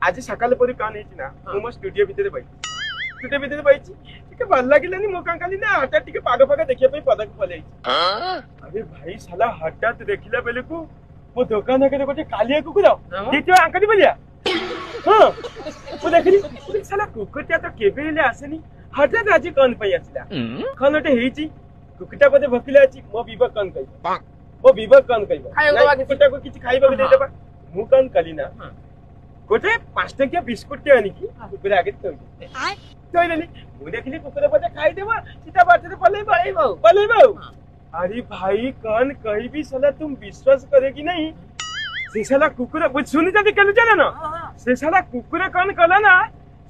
आज सकाल पर कान है ना मो स्टूडियो भितर बैठी टिके भल लागिलानी मो कान काली ना हठात टिके पाग पाग देखिया पे पदक पले अरे भाई साला हठात देखिला बेले को मो दुकान आगे गोटे कालिया कुकुर देखियो आंकड़ी बलिया हां मो देखली साला कुकुरटा तो केबे ले आसेनी हठात आज कौन पई आसिला खनटे हेची कुकुरटा पदे भकिला अछि मो विवेक कौन कहि मो विवेक कौन कहि कुकुरटा को किछि खाइबा के दे देबा मु कौन कली ना गोटे 5 टकिया बिस्कुट टे आनी की कुकुर आगे तोइलेनी मु देखली कुकुर पदे खाइ देबा सीता बाटे पलेबा अरे भाई कौन कहीं भी साला तुम विश्वास करेगी नहीं से साला कुकुर बुझ सुनी जदी केलु चले ना से साला कुकुर कौन कला ना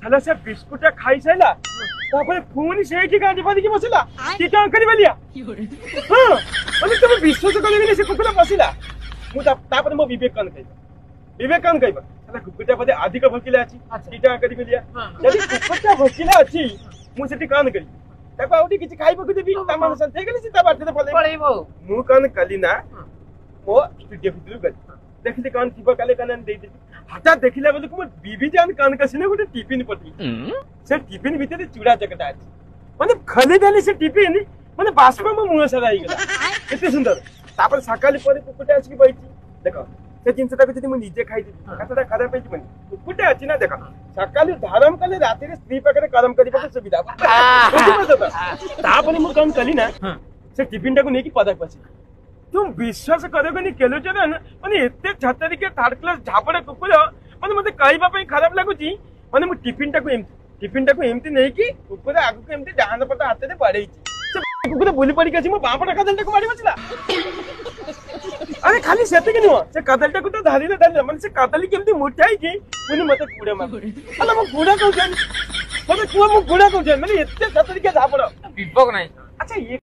साला से बिस्कुट खाई सैला तापर फोन से की गाड़ी पदी की बसिला की काम करी बलिया हां अरे तुम विश्वास करेगी नहीं से कुकुर बसिला मु तापर मो विवेक कौन कहबा साला कुकुरटा पदे अधिक भकिला अछि की काम करी बलिया जदी कुकुरटा भकिला अछि मु सेठी कौन करी ताको आउटी किछि खाइबो के देबी तमाम सन थे गेली सीता बाटे पलेबो मु कौन कली ना मो स्टूडियो भितर गली देखली कौन थिबा काले कान दे दे हटा देखिला बोले को बीबी जान कान कसिने गोटे टिफिन पटी से टिफिन भितर चूड़ा चकटा अछि माने खले देली से टिफिन माने बाष्प मो मुह सदा ही गला एते सुंदर तापर सकाली परे कुकुटा अछि बैठी देखो से जिनसटा को जदी मु निजे खाइ देबी कतटा खराब पे지 मने कुकुटा अछि ना देखो सकाली धारम कले राती रे स्त्री पाखरे करम करी पके सुविधा तापर मु काम कली ना से टिफिन टाको नेकी पदक पछि तुम विश्वास करोगे नहीं केलो चलन माने एते छतरी के थर्ड क्लास झापड़े कुकुर माने मते कहबा पई खराब लागुची माने मु टिफिन टाको एमती नहीं कि कुकुर आगु के एमती डाहान पटा हाथे रे पड़ेई से कुकुर बुली पड़ी के मो बापटा कदल टाको मारी बचला अरे खाली सेते के नो से कदल टाको तो धारी माने से कदली केमती मुठाई की मुनी मते कूड़े मार अला मो कूड़ा को जान मते कुआ मो कूड़ा को जान माने एते छतरी के झापड़ विपक नहीं अच्छा ये